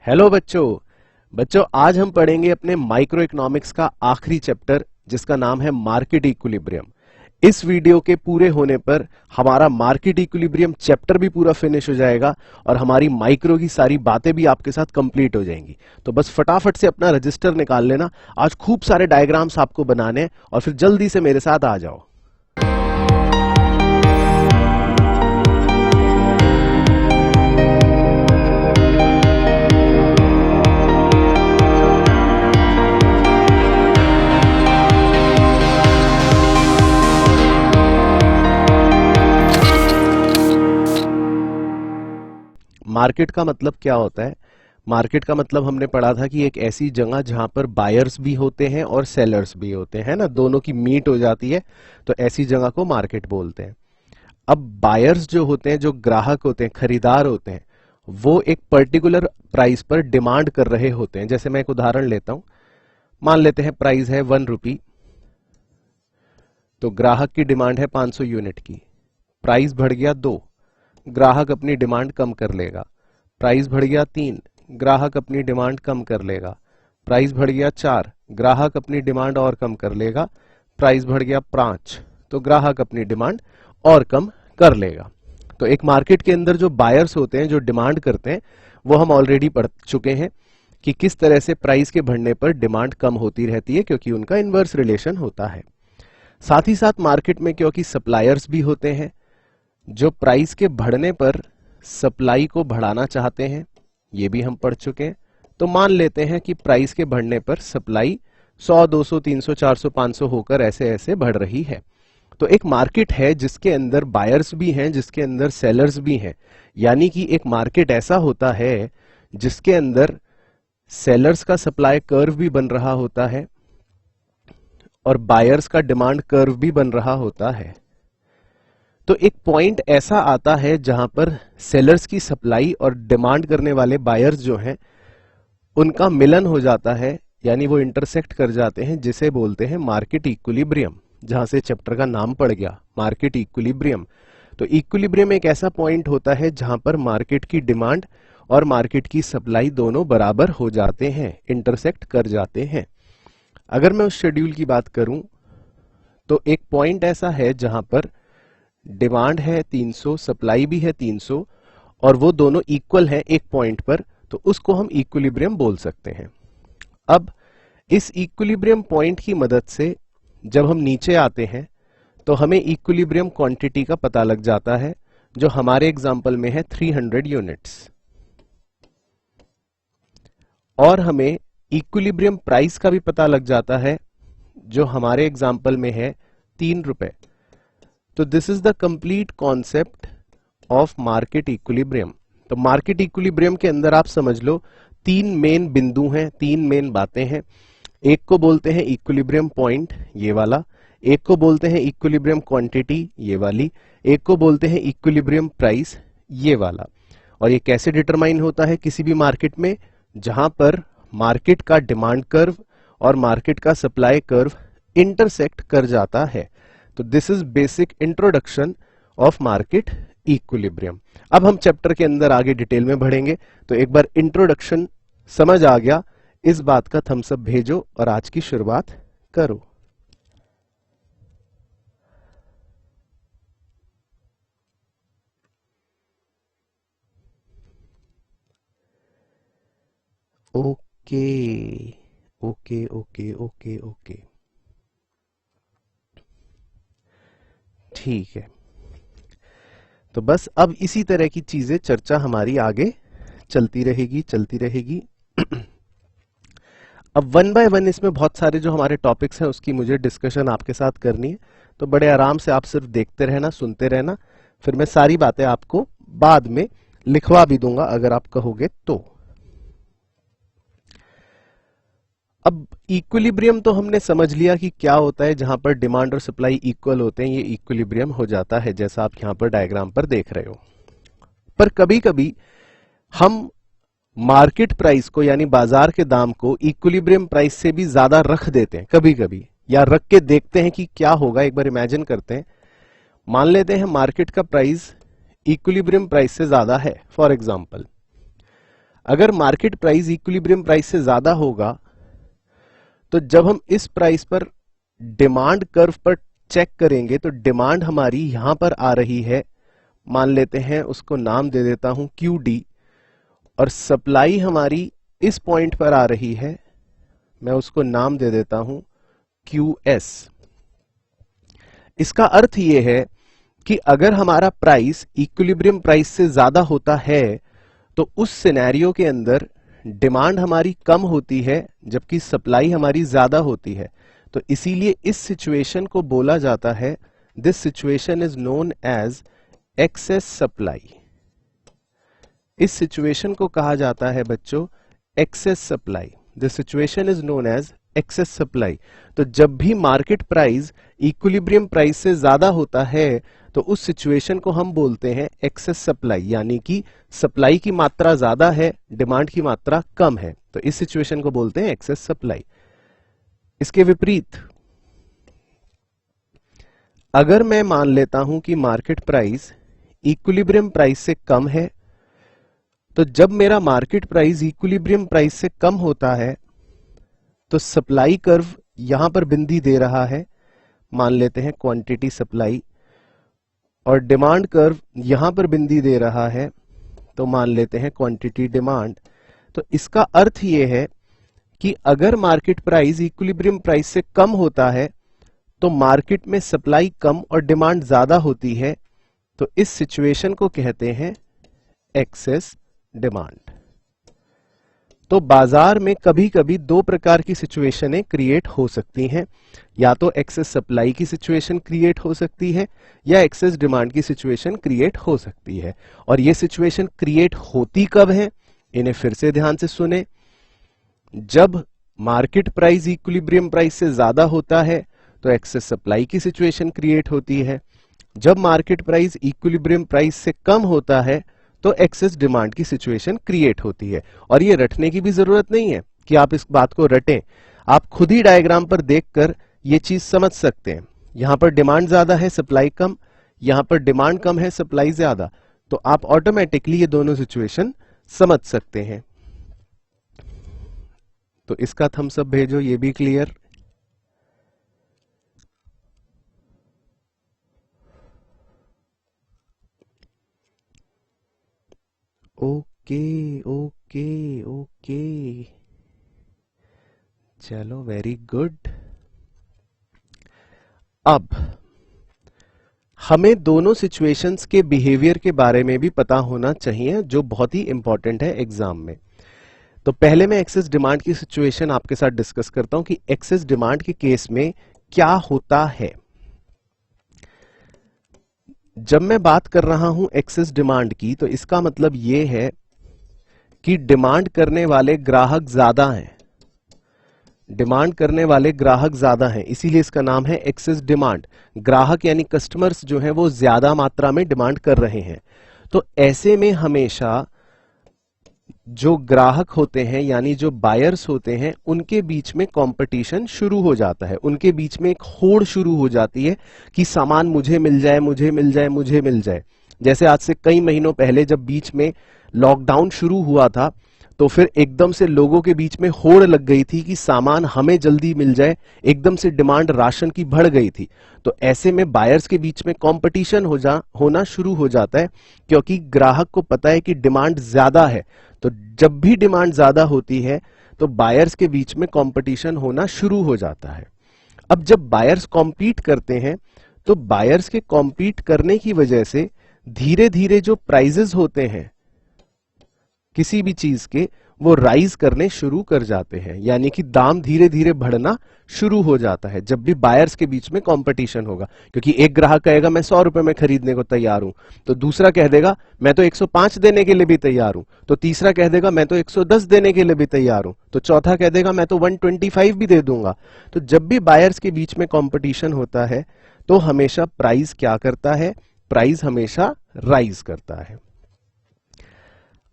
Hello बच्चों आज हम पढ़ेंगे अपने माइक्रो इकोनॉमिक्स का आखिरी चैप्टर जिसका नाम है मार्केट इक्विलिब्रियम। इस वीडियो के पूरे होने पर हमारा मार्केट इक्विलिब्रियम चैप्टर भी पूरा फिनिश हो जाएगा और हमारी माइक्रो की सारी बातें भी आपके साथ कंप्लीट हो जाएंगी। तो बस फटाफट से अपना रजिस्टर निकाल लेना, आज खूब सारे डायग्राम्स आपको बनाने हैं और फिर जल्दी से मेरे साथ आ जाओ। मार्केट का मतलब क्या होता है? मार्केट का मतलब हमने पढ़ा था कि एक ऐसी जगह जहां पर बायर्स भी होते हैं और सेलर्स भी होते हैं ना, दोनों की मीट हो जाती है, तो ऐसी जगह को मार्केट बोलते हैं। अब बायर्स जो होते हैं, जो ग्राहक होते हैं, खरीदार होते हैं, वो एक पर्टिकुलर प्राइस पर डिमांड कर रहे होते हैं। जैसे मैं एक उदाहरण लेता हूं, मान लेते हैं प्राइस है 1 रुपी, तो ग्राहक की डिमांड है 500 यूनिट की। प्राइस बढ़ गया 2, ग्राहक अपनी डिमांड कम कर लेगा। प्राइस बढ़ गया 3, ग्राहक अपनी डिमांड कम कर लेगा। प्राइस बढ़ गया 4, ग्राहक अपनी डिमांड और कम कर लेगा। प्राइस बढ़ गया 5, तो ग्राहक अपनी डिमांड और कम कर लेगा। तो एक मार्केट के अंदर जो बायर्स होते हैं, जो डिमांड करते हैं, वो हम ऑलरेडी पढ़ चुके हैं कि किस तरह से प्राइस के बढ़ने पर डिमांड कम होती रहती है, क्योंकि उनका इनवर्स रिलेशन होता है। साथ ही साथ मार्केट में क्योंकि सप्लायर्स भी होते हैं जो प्राइस के बढ़ने पर सप्लाई को बढ़ाना चाहते हैं, ये भी हम पढ़ चुके हैं। तो मान लेते हैं कि प्राइस के बढ़ने पर सप्लाई 100, 200, 300, 400, 500 होकर ऐसे ऐसे बढ़ रही है। तो एक मार्केट है जिसके अंदर बायर्स भी हैं, जिसके अंदर सेलर्स भी हैं। यानी कि एक मार्केट ऐसा होता है जिसके अंदर सेलर्स का सप्लाई कर्व भी बन रहा होता है और बायर्स का डिमांड कर्व भी बन रहा होता है। तो एक पॉइंट ऐसा आता है जहां पर सेलर्स की सप्लाई और डिमांड करने वाले बायर्स जो हैं उनका मिलन हो जाता है, यानी वो इंटरसेक्ट कर जाते हैं, जिसे बोलते हैं मार्केट इक्विलिब्रियम, जहां से चैप्टर का नाम पड़ गया मार्केट इक्विलिब्रियम। तो इक्विलिब्रियम एक ऐसा पॉइंट होता है जहां पर मार्केट की डिमांड और मार्केट की सप्लाई दोनों बराबर हो जाते हैं, इंटरसेक्ट कर जाते हैं। अगर मैं उस शेड्यूल की बात करूं तो एक पॉइंट ऐसा है जहां पर डिमांड है 300, सप्लाई भी है 300 और वो दोनों इक्वल हैं एक पॉइंट पर, तो उसको हम इक्विलिब्रियम बोल सकते हैं। अब इस इक्विलिब्रियम पॉइंट की मदद से जब हम नीचे आते हैं तो हमें इक्विलिब्रियम क्वांटिटी का पता लग जाता है, जो हमारे एग्जांपल में है 300 यूनिट्स, और हमें इक्विलिब्रियम प्राइस का भी पता लग जाता है, जो हमारे एग्जांपल में है 3 रुपए। तो this is the complete concept of market equilibrium. तो मार्केट इक्विलिब्रियम के अंदर आप समझ लो 3 मेन बिंदु हैं, 3 मेन बातें हैं। एक को बोलते हैं इक्विलिब्रियम पॉइंट, ये वाला। एक को बोलते हैं इक्विलिब्रियम क्वांटिटी, ये वाली। एक को बोलते हैं इक्विलिब्रियम प्राइस, ये वाला। और ये कैसे डिटरमाइन होता है किसी भी मार्केट में? जहां पर मार्केट का डिमांड कर्व और मार्केट का सप्लाई कर्व इंटरसेक्ट कर जाता है। तो this is basic introduction of market equilibrium. अब हम चैप्टर के अंदर आगे डिटेल में बढ़ेंगे, तो एक बार इंट्रोडक्शन समझ आ गया, इस बात का थम्स अप भेजो और आज की शुरुआत करो। Okay okay okay okay okay, ठीक है। तो बस अब इसी तरह की चीजें चर्चा हमारी आगे चलती रहेगी। अब 1 बाय 1 इसमें बहुत सारे जो हमारे टॉपिक्स हैं उसकी मुझे डिस्कशन आपके साथ करनी है, तो बड़े आराम से आप सिर्फ देखते रहना, सुनते रहना, फिर मैं सारी बातें आपको बाद में लिखवा भी दूंगा अगर आप कहोगे तो। अब इक्विलिब्रियम तो हमने समझ लिया कि क्या होता है, जहां पर डिमांड और सप्लाई इक्वल होते हैं, ये इक्विलिब्रियम हो जाता है, जैसा आप यहां पर डायग्राम पर देख रहे हो। पर कभी कभी हम मार्केट प्राइस को, यानी बाजार के दाम को, इक्विलिब्रियम प्राइस से भी ज्यादा रख देते हैं कभी कभी, या रख के देखते हैं कि क्या होगा। एक बार इमेजिन करते हैं, मान लेते हैं मार्केट का प्राइस इक्विलिब्रियम प्राइस से ज्यादा है, फॉर एग्जांपल। अगर मार्केट प्राइस इक्विलिब्रियम प्राइस से ज्यादा होगा तो जब हम इस प्राइस पर डिमांड कर्व पर चेक करेंगे तो डिमांड हमारी यहां पर आ रही है, मान लेते हैं उसको नाम दे देता हूं QD, और सप्लाई हमारी इस पॉइंट पर आ रही है, मैं उसको नाम दे देता हूं QS। इसका अर्थ यह है कि अगर हमारा प्राइस इक्विलिब्रियम प्राइस से ज्यादा होता है तो उस सिनेरियो के अंदर डिमांड हमारी कम होती है जबकि सप्लाई हमारी ज्यादा होती है। तो इसीलिए इस सिचुएशन को बोला जाता है, this situation is known as excess supply. इस सिचुएशन को कहा जाता है बच्चों excess supply. This situation is known as excess supply. तो जब भी मार्केट प्राइस इक्विलिब्रियम प्राइस से ज्यादा होता है तो उस सिचुएशन को हम बोलते हैं एक्सेस सप्लाई, यानी कि सप्लाई की मात्रा ज्यादा है, डिमांड की मात्रा कम है, तो इस सिचुएशन को बोलते हैं एक्सेस सप्लाई। इसके विपरीत अगर मैं मान लेता हूं कि मार्केट प्राइस इक्विलिब्रियम प्राइस से कम है, तो जब मेरा मार्केट प्राइस इक्विलिब्रियम प्राइस से कम होता है तो सप्लाई कर्व यहां पर बिंदी दे रहा है, मान लेते हैं क्वांटिटी सप्लाई, और डिमांड कर्व यहां पर बिंदी दे रहा है तो मान लेते हैं क्वांटिटी डिमांड। तो इसका अर्थ यह है कि अगर मार्केट प्राइस इक्विलिब्रियम प्राइस से कम होता है तो मार्केट में सप्लाई कम और डिमांड ज्यादा होती है, तो इस सिचुएशन को कहते हैं एक्सेस डिमांड। तो बाजार में कभी कभी दो प्रकार की सिचुएशनें क्रिएट हो सकती हैं, या तो एक्सेस सप्लाई की सिचुएशन क्रिएट हो सकती है या एक्सेस डिमांड की सिचुएशन क्रिएट हो सकती है। और ये सिचुएशन क्रिएट होती कब है, इन्हें फिर से ध्यान से सुने। जब मार्केट प्राइस इक्विलिब्रियम प्राइस से ज्यादा होता है तो एक्सेस सप्लाई की सिचुएशन क्रिएट होती है। जब मार्केट प्राइस इक्विलिब्रियम प्राइस से कम होता है तो एक्सेस डिमांड की सिचुएशन क्रिएट होती है। और ये रटने की भी जरूरत नहीं है कि आप इस बात को रटें, आप खुद ही डायग्राम पर देखकर ये चीज समझ सकते हैं। यहां पर डिमांड ज्यादा है, सप्लाई कम, यहां पर डिमांड कम है, सप्लाई ज्यादा, तो आप ऑटोमेटिकली ये दोनों सिचुएशन समझ सकते हैं। तो इसका थम्स अप भेजो, ये भी क्लियर। ओके ओके ओके, चलो वेरी गुड। अब हमें दोनों सिचुएशंस के बिहेवियर के बारे में भी पता होना चाहिए, जो बहुत ही इंपॉर्टेंट है एग्जाम में। तो पहले मैं एक्सेस डिमांड की सिचुएशन आपके साथ डिस्कस करता हूं कि एक्सेस डिमांड के केस में क्या होता है। जब मैं बात कर रहा हूं एक्सेस डिमांड की तो इसका मतलब यह है कि डिमांड करने वाले ग्राहक ज्यादा हैं, डिमांड करने वाले ग्राहक ज्यादा हैं, इसीलिए इसका नाम है एक्सेस डिमांड। ग्राहक यानी कस्टमर्स जो हैं वो ज्यादा मात्रा में डिमांड कर रहे हैं। तो ऐसे में हमेशा जो ग्राहक होते हैं यानी जो बायर्स होते हैं उनके बीच में कंपटीशन शुरू हो जाता है, उनके बीच में एक होड़ शुरू हो जाती है कि सामान मुझे मिल जाए, मुझे मिल जाए, मुझे मिल जाए। जैसे आज से कई महीनों पहले जब बीच में लॉकडाउन शुरू हुआ था तो फिर एकदम से लोगों के बीच में होड़ लग गई थी कि सामान हमें जल्दी मिल जाए, एकदम से डिमांड राशन की बढ़ गई थी। तो ऐसे में बायर्स के बीच में कंपटीशन होना शुरू हो जाता है, क्योंकि ग्राहक को पता है कि डिमांड ज्यादा है। तो जब भी डिमांड ज्यादा होती है तो बायर्स के बीच में कंपटीशन होना शुरू हो जाता है। अब जब बायर्स कॉम्पीट करते हैं तो बायर्स के कॉम्पीट करने की वजह से धीरे धीरे जो प्राइजेस होते हैं किसी भी चीज के, वो राइज करने शुरू कर जाते हैं, यानी कि दाम धीरे धीरे बढ़ना शुरू हो जाता है जब भी बायर्स के बीच में कंपटीशन होगा। क्योंकि एक ग्राहक कहेगा मैं 100 रुपए में खरीदने को तैयार हूं, तो दूसरा कह देगा मैं तो 105 देने के लिए भी तैयार हूं, तो तीसरा कह देगा मैं तो 110 देने के लिए भी तैयार हूं, तो चौथा कह देगा मैं तो 125 भी दे दूंगा। तो जब भी बायर्स के बीच में कंपटीशन होता है तो हमेशा प्राइस क्या करता है, प्राइस हमेशा राइज करता है।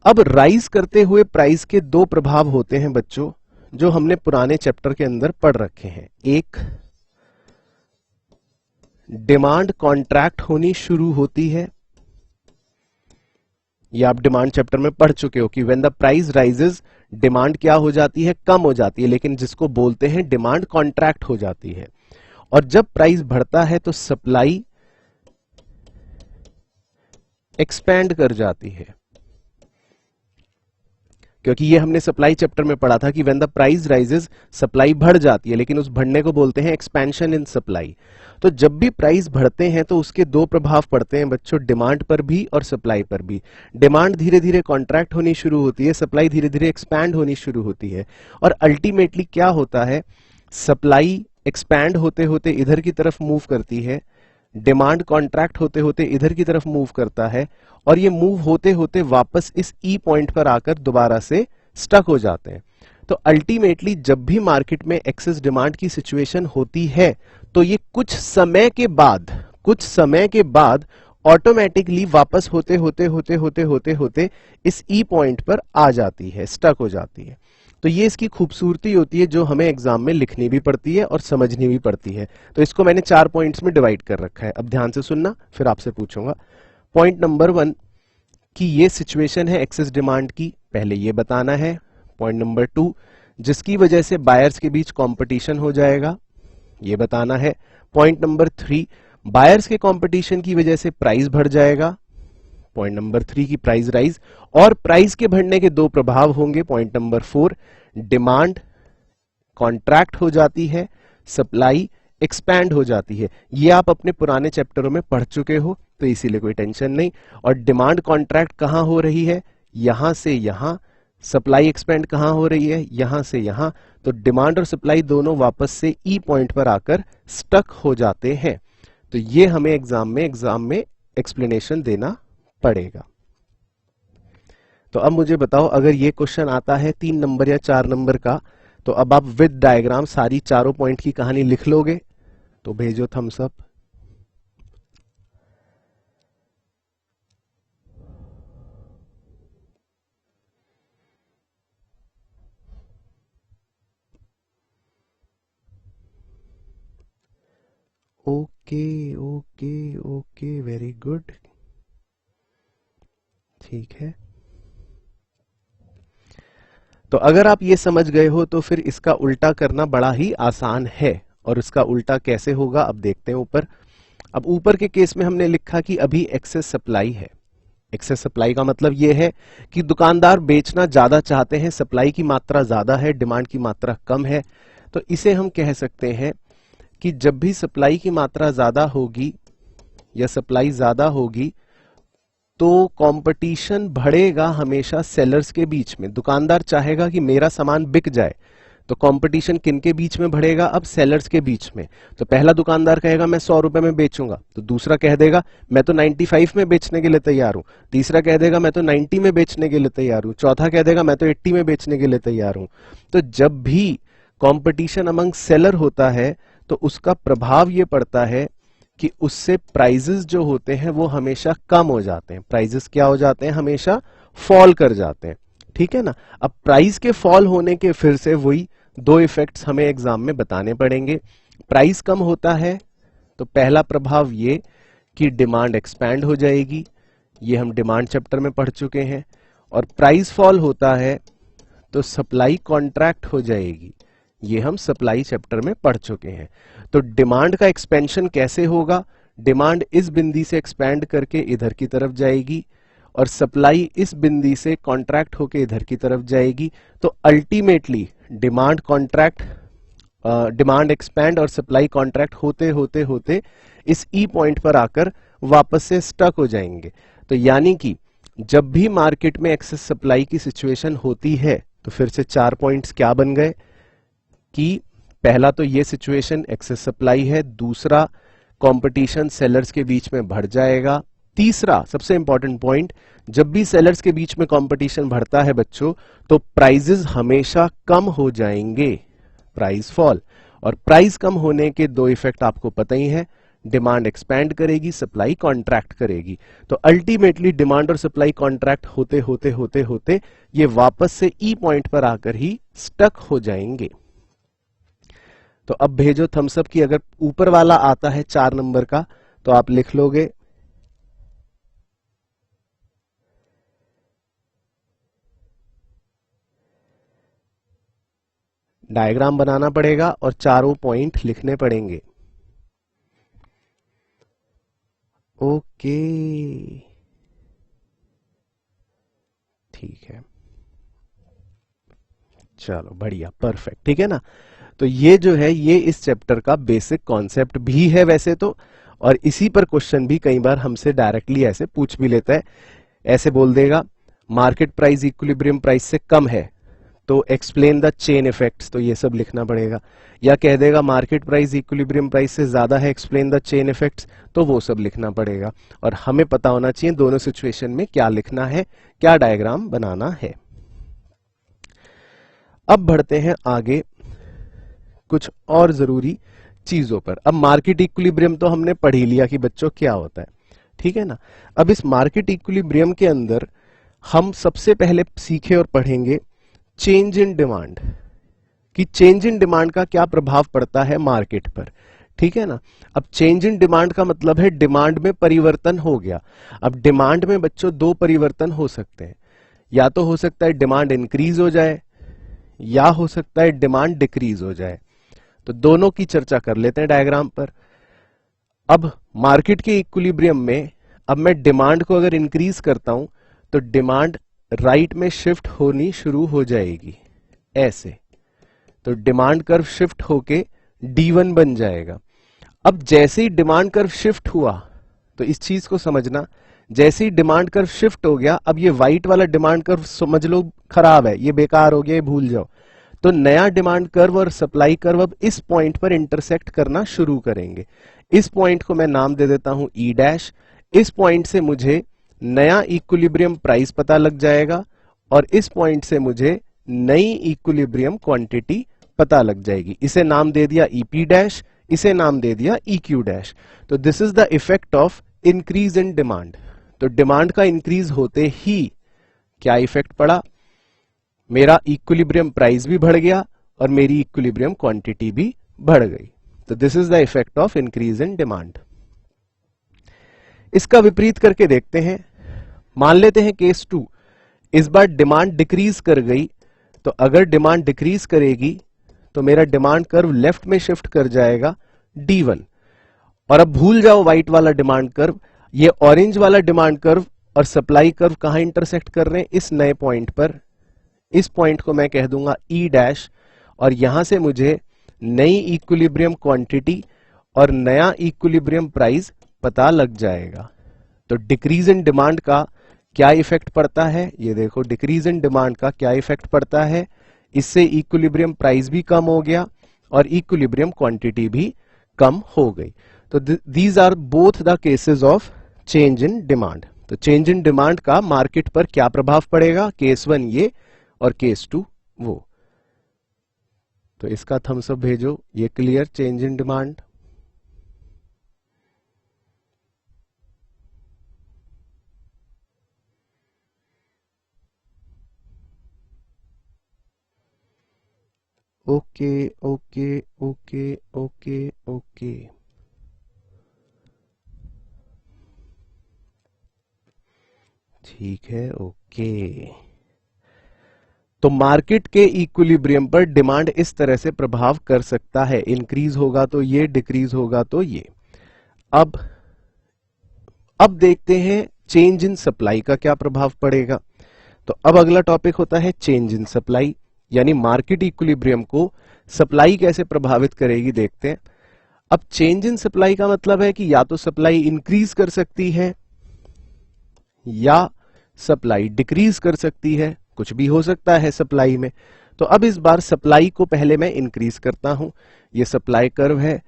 अब राइज करते हुए प्राइस के दो प्रभाव होते हैं बच्चों, जो हमने पुराने चैप्टर के अंदर पढ़ रखे हैं। एक, डिमांड कॉन्ट्रैक्ट होनी शुरू होती है, ये आप डिमांड चैप्टर में पढ़ चुके हो कि when the price rises demand क्या हो जाती है, कम हो जाती है, लेकिन जिसको बोलते हैं डिमांड कॉन्ट्रैक्ट हो जाती है। और जब प्राइस बढ़ता है तो सप्लाई एक्सपैंड कर जाती है, क्योंकि ये हमने सप्लाई चैप्टर में पढ़ा था कि when the price rises supply बढ़ जाती है, लेकिन उस बढ़ने को बोलते हैं एक्सपेंशन इन सप्लाई। तो जब भी प्राइस बढ़ते हैं तो उसके दो प्रभाव पड़ते हैं बच्चों, डिमांड पर भी और सप्लाई पर भी। डिमांड धीरे धीरे कॉन्ट्रैक्ट होनी शुरू होती है, सप्लाई धीरे धीरे एक्सपैंड होनी शुरू होती है। और अल्टीमेटली क्या होता है, सप्लाई एक्सपैंड होते होते इधर की तरफ मूव करती है, डिमांड कॉन्ट्रैक्ट होते होते इधर की तरफ मूव करता है, और ये मूव होते होते वापस इस ई पॉइंट पर आकर दोबारा से स्टक हो जाते हैं। तो अल्टीमेटली जब भी मार्केट में एक्सेस डिमांड की सिचुएशन होती है तो ये कुछ समय के बाद ऑटोमेटिकली वापस होते होते इस ई पॉइंट पर आ जाती है, स्टक हो जाती है। तो ये इसकी खूबसूरती होती है जो हमें एग्जाम में लिखनी भी पड़ती है और समझनी भी पड़ती है। तो इसको मैंने 4 पॉइंट्स में डिवाइड कर रखा है। अब ध्यान से सुनना, फिर आपसे पूछूंगा। पॉइंट नंबर 1 कि ये सिचुएशन है एक्सेस डिमांड की, पहले ये बताना है। पॉइंट नंबर 2 जिसकी वजह से बायर्स के बीच कंपटीशन हो जाएगा, ये बताना है। पॉइंट नंबर 3 बायर्स के कंपटीशन की वजह से प्राइस बढ़ जाएगा। पॉइंट नंबर 3 की प्राइस राइज, और प्राइस के बढ़ने के दो प्रभाव होंगे। पॉइंट नंबर 4 डिमांड कॉन्ट्रैक्ट हो जाती है, सप्लाई एक्सपैंड हो जाती है। ये आप अपने पुराने चैप्टरों में पढ़ चुके हो, तो इसीलिए कोई टेंशन नहीं। और डिमांड कॉन्ट्रैक्ट कहां हो रही है, यहां से यहां। सप्लाई एक्सपेंड कहां हो रही है, यहां से यहां। तो डिमांड और सप्लाई दोनों वापस से ई पॉइंट पर आकर स्टक हो जाते हैं। तो ये हमें एग्जाम में एक्सप्लेनेशन देना पड़ेगा। तो अब मुझे बताओ, अगर ये क्वेश्चन आता है 3 नंबर या 4 नंबर का, तो अब आप विद डायग्राम सारी चारों पॉइंट की कहानी लिख लोगे? तो भेजो thumbs up. Okay okay okay, very good, ठीक है। तो अगर आप ये समझ गए हो तो फिर इसका उल्टा करना बड़ा ही आसान है। और इसका उल्टा कैसे होगा, अब देखते हैं ऊपर। अब ऊपर के केस में हमने लिखा कि अभी एक्सेस सप्लाई है। एक्सेस सप्लाई का मतलब यह है कि दुकानदार बेचना ज्यादा चाहते हैं, सप्लाई की मात्रा ज्यादा है, डिमांड की मात्रा कम है। तो इसे हम कह सकते हैं कि जब भी सप्लाई की मात्रा ज्यादा होगी या सप्लाई ज्यादा होगी तो कंपटीशन बढ़ेगा हमेशा सेलर्स के बीच में। दुकानदार चाहेगा कि मेरा सामान बिक जाए, तो कंपटीशन किनके बीच में बढ़ेगा, अब सेलर्स के बीच में। तो पहला दुकानदार कहेगा मैं 100 रुपए में बेचूंगा, तो दूसरा कह देगा मैं तो 95 में बेचने के लिए तैयार हूं, तीसरा कह देगा मैं तो 90 में बेचने के लिए तैयार हूं, चौथा कह देगा मैं तो 80 में बेचने के लिए तैयार हूं। तो जब भी कंपटीशन अमंग सेलर होता है तो उसका प्रभाव ये पड़ता है कि उससे प्राइजेस जो होते हैं वो हमेशा कम हो जाते हैं। प्राइजेस क्या हो जाते हैं, हमेशा फॉल कर जाते हैं, ठीक है ना। अब प्राइस के फॉल होने के फिर से वही 2 इफेक्ट्स हमें एग्जाम में बताने पड़ेंगे। प्राइस कम होता है तो पहला प्रभाव ये कि डिमांड एक्सपैंड हो जाएगी, ये हम डिमांड चैप्टर में पढ़ चुके हैं। और प्राइस फॉल होता है तो सप्लाई कॉन्ट्रैक्ट हो जाएगी, ये हम सप्लाई चैप्टर में पढ़ चुके हैं। तो डिमांड का एक्सपेंशन कैसे होगा, डिमांड इस बिंदी से एक्सपैंड करके इधर की तरफ जाएगी और सप्लाई इस बिंदी से कॉन्ट्रैक्ट होके इधर की तरफ जाएगी। तो ultimately demand contract, demand expand और सप्लाई कॉन्ट्रैक्ट होते होते होते इस ई पॉइंट पर आकर वापस से स्टक हो जाएंगे। तो यानी कि जब भी मार्केट में एक्सेस सप्लाई की सिचुएशन होती है तो फिर से 4 पॉइंट्स क्या बन गए कि पहला तो ये सिचुएशन एक्सेस सप्लाई है, दूसरा कंपटीशन सेलर्स के बीच में बढ़ जाएगा, तीसरा सबसे इंपॉर्टेंट पॉइंट, जब भी सेलर्स के बीच में कंपटीशन बढ़ता है बच्चों तो प्राइजेस हमेशा कम हो जाएंगे, प्राइस फॉल। और प्राइस कम होने के 2 इफेक्ट आपको पता ही है, डिमांड एक्सपैंड करेगी, सप्लाई कॉन्ट्रैक्ट करेगी। तो अल्टीमेटली डिमांड और सप्लाई कॉन्ट्रैक्ट होते होते होते होते ये वापस से ई पॉइंट पर आकर ही स्टक हो जाएंगे। तो अब भेजो थम्स अप की अगर ऊपर वाला आता है 4 नंबर का तो आप लिख लोगे। डायग्राम बनाना पड़ेगा और चारों पॉइंट लिखने पड़ेंगे। ओके, ठीक है, चलो बढ़िया, परफेक्ट, ठीक है ना। तो ये जो है ये इस चैप्टर का बेसिक कॉन्सेप्ट भी है वैसे तो, और इसी पर क्वेश्चन भी कई बार हमसे डायरेक्टली ऐसे पूछ भी लेता है। ऐसे बोल देगा मार्केट प्राइस इक्विलिब्रियम प्राइस से कम है तो एक्सप्लेन द चेन इफेक्ट्स, तो ये सब लिखना पड़ेगा। या कह देगा मार्केट प्राइस इक्विलिब्रियम प्राइस से ज्यादा है, एक्सप्लेन द चेन इफेक्ट्स, तो वो सब लिखना पड़ेगा। और हमें पता होना चाहिए दोनों सिचुएशन में क्या लिखना है, क्या डायग्राम बनाना है। अब बढ़ते हैं आगे कुछ और जरूरी चीजों पर। अब मार्केट इक्विलिब्रियम तो हमने पढ़ ही लिया कि बच्चों क्या होता है, ठीक है ना। अब इस मार्केट इक्विलिब्रियम के अंदर हम सबसे पहले सीखे और पढ़ेंगे चेंज इन डिमांड, कि चेंज इन डिमांड का क्या प्रभाव पड़ता है मार्केट पर, ठीक है ना। अब चेंज इन डिमांड का मतलब है डिमांड में परिवर्तन हो गया। अब डिमांड में बच्चों दो परिवर्तन हो सकते हैं, या तो हो सकता है डिमांड इंक्रीज हो जाए, या हो सकता है डिमांड डिक्रीज हो जाए। तो दोनों की चर्चा कर लेते हैं डायग्राम पर। अब मार्केट के इक्विलिब्रियम में अब मैं डिमांड को अगर इंक्रीज करता हूं तो डिमांड राइट में शिफ्ट होनी शुरू हो जाएगी ऐसे, तो डिमांड कर्व शिफ्ट होके D1 बन जाएगा। अब जैसे ही डिमांड कर्व शिफ्ट हुआ, तो इस चीज को समझना, जैसे ही डिमांड कर्व शिफ्ट हो गया, अब ये व्हाइट वाला डिमांड कर्व समझ लो खराब है, ये बेकार हो गया, ये भूल जाओ। तो नया डिमांड कर्व और सप्लाई कर्व अब इस पॉइंट पर इंटरसेक्ट करना शुरू करेंगे। इस पॉइंट को मैं नाम दे देता हूं ई डैश। इस पॉइंट से मुझे नया इक्विलिब्रियम प्राइस पता लग जाएगा और इस पॉइंट से मुझे नई इक्विलिब्रियम क्वांटिटी पता लग जाएगी। इसे नाम दे दिया ईपी डैश, इसे नाम दे दिया EQ डैश। तो this is the effect of increase in demand. तो डिमांड का इंक्रीज होते ही क्या इफेक्ट पड़ा, मेरा इक्विलिब्रियम प्राइस भी बढ़ गया और मेरी इक्विलिब्रियम क्वांटिटी भी बढ़ गई। तो this is the effect of increase in demand. इसका विपरीत करके देखते हैं। मान लेते हैं केस 2, इस बार डिमांड डिक्रीज कर गई। तो अगर डिमांड डिक्रीज करेगी तो मेरा डिमांड कर्व लेफ्ट में शिफ्ट कर जाएगा D1। और अब भूल जाओ व्हाइट वाला डिमांड कर्व, ये ऑरेंज वाला डिमांड कर्व और सप्लाई कर्व कहां इंटरसेक्ट कर रहे हैं, इस नए पॉइंट पर। इस पॉइंट को मैं कह दूंगा E डैश, और यहां से मुझे नई इक्विलिब्रियम क्वांटिटी और नया इक्विलिब्रियम प्राइस पता लग जाएगा। तो डिक्रीज इन डिमांड का क्या इफेक्ट पड़ता है, ये देखो डिक्रीज इन डिमांड का क्या इफेक्ट पड़ता है, इससे इक्विलिब्रियम प्राइस भी कम हो गया और इक्विलिब्रियम क्वांटिटी भी कम हो गई। तो these are both the cases of change in demand. तो चेंज इन डिमांड का मार्केट पर क्या प्रभाव पड़ेगा, केस 1 ये और केस 2 वो। तो इसका थम्स अप भेजो, ये clear change in demand. Okay okay okay okay okay, ठीक है, ओके। तो मार्केट के इक्विलिब्रियम पर डिमांड इस तरह से प्रभाव कर सकता है, इंक्रीज होगा तो ये, डिक्रीज होगा तो ये। अब देखते हैं चेंज इन सप्लाई का क्या प्रभाव पड़ेगा। तो अब अगला टॉपिक होता है चेंज इन सप्लाई, यानी मार्केट इक्विलिब्रियम को सप्लाई कैसे प्रभावित करेगी, देखते हैं। अब चेंज इन सप्लाई का मतलब है कि या तो सप्लाई इंक्रीज कर सकती है या सप्लाई डिक्रीज कर सकती है, कुछ भी हो सकता है सप्लाई में। तो अब इस बार सप्लाई को पहले मैं इंक्रीज करता हूं, ये सप्लाई कर्व है।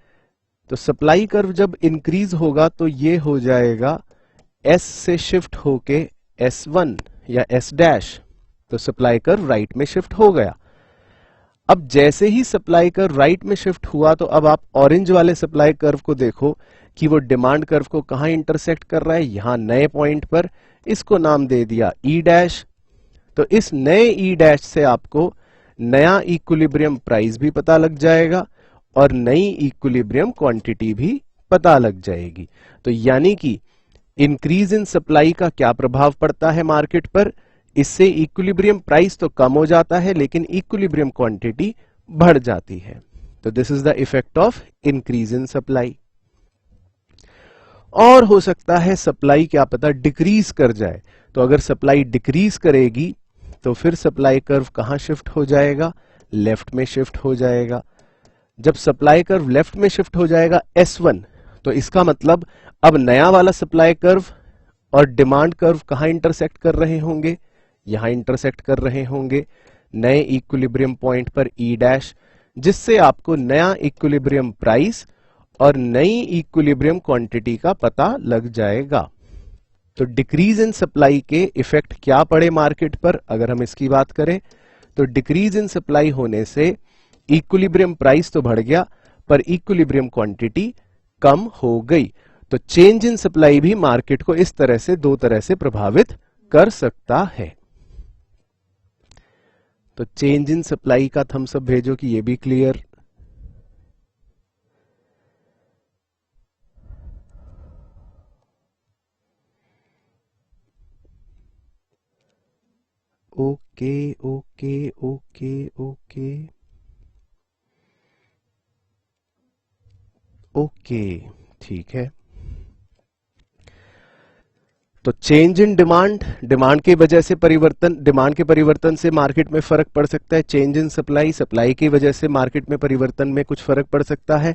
तो सप्लाई कर्व जब इंक्रीज होगा तो ये हो जाएगा S से शिफ्ट होके S1 या S डैश। तो सप्लाई कर्व राइट में शिफ्ट हो गया। अब जैसे ही सप्लाई कर्व राइट में शिफ्ट हुआ तो अब आप ऑरेंज वाले सप्लाई कर्व को देखो कि वो डिमांड कर्व को कहां इंटरसेक्ट कर रहा है, यहां नए पॉइंट पर। इसको नाम दे दिया E डैश। तो इस नए E डैश से आपको नया इक्विलिब्रियम प्राइस भी पता लग जाएगा और नई इक्विलिब्रियम क्वांटिटी भी पता लग जाएगी। तो यानी कि इंक्रीज इन सप्लाई का क्या प्रभाव पड़ता है मार्केट पर, इससे इक्विलिब्रियम प्राइस तो कम हो जाता है लेकिन इक्विलिब्रियम क्वांटिटी बढ़ जाती है। तो this is the effect of increase in supply. और हो सकता है सप्लाई क्या पता डिक्रीज कर जाए, तो अगर सप्लाई डिक्रीज करेगी तो फिर सप्लाई कर्व कहां शिफ्ट हो जाएगा, लेफ्ट में शिफ्ट हो जाएगा। जब सप्लाई कर्व लेफ्ट में शिफ्ट हो जाएगा S1, तो इसका मतलब अब नया वाला सप्लाई कर्व और डिमांड कर्व कहां इंटरसेक्ट कर रहे होंगे, यहां इंटरसेक्ट कर रहे होंगे नए इक्विलिब्रियम पॉइंट पर E', जिससे आपको नया इक्विलिब्रियम प्राइस और नई इक्विलिब्रियम क्वांटिटी का पता लग जाएगा। तो डिक्रीज इन सप्लाई के इफेक्ट क्या पड़े मार्केट पर, अगर हम इसकी बात करें तो डिक्रीज इन सप्लाई होने से इक्विलिब्रियम प्राइस तो बढ़ गया पर इक्विलिब्रियम क्वांटिटी कम हो गई। तो चेंज इन सप्लाई भी मार्केट को इस तरह से दो तरह से प्रभावित कर सकता है। तो चेंज इन सप्लाई का थम्स अप भेजो कि ये भी clear. Okay okay okay okay okay, ठीक है। तो चेंज इन डिमांड, डिमांड की वजह से परिवर्तन, डिमांड के परिवर्तन से मार्केट में फर्क पड़ सकता है। चेंज इन सप्लाई, सप्लाई की वजह से मार्केट में परिवर्तन में कुछ फर्क पड़ सकता है।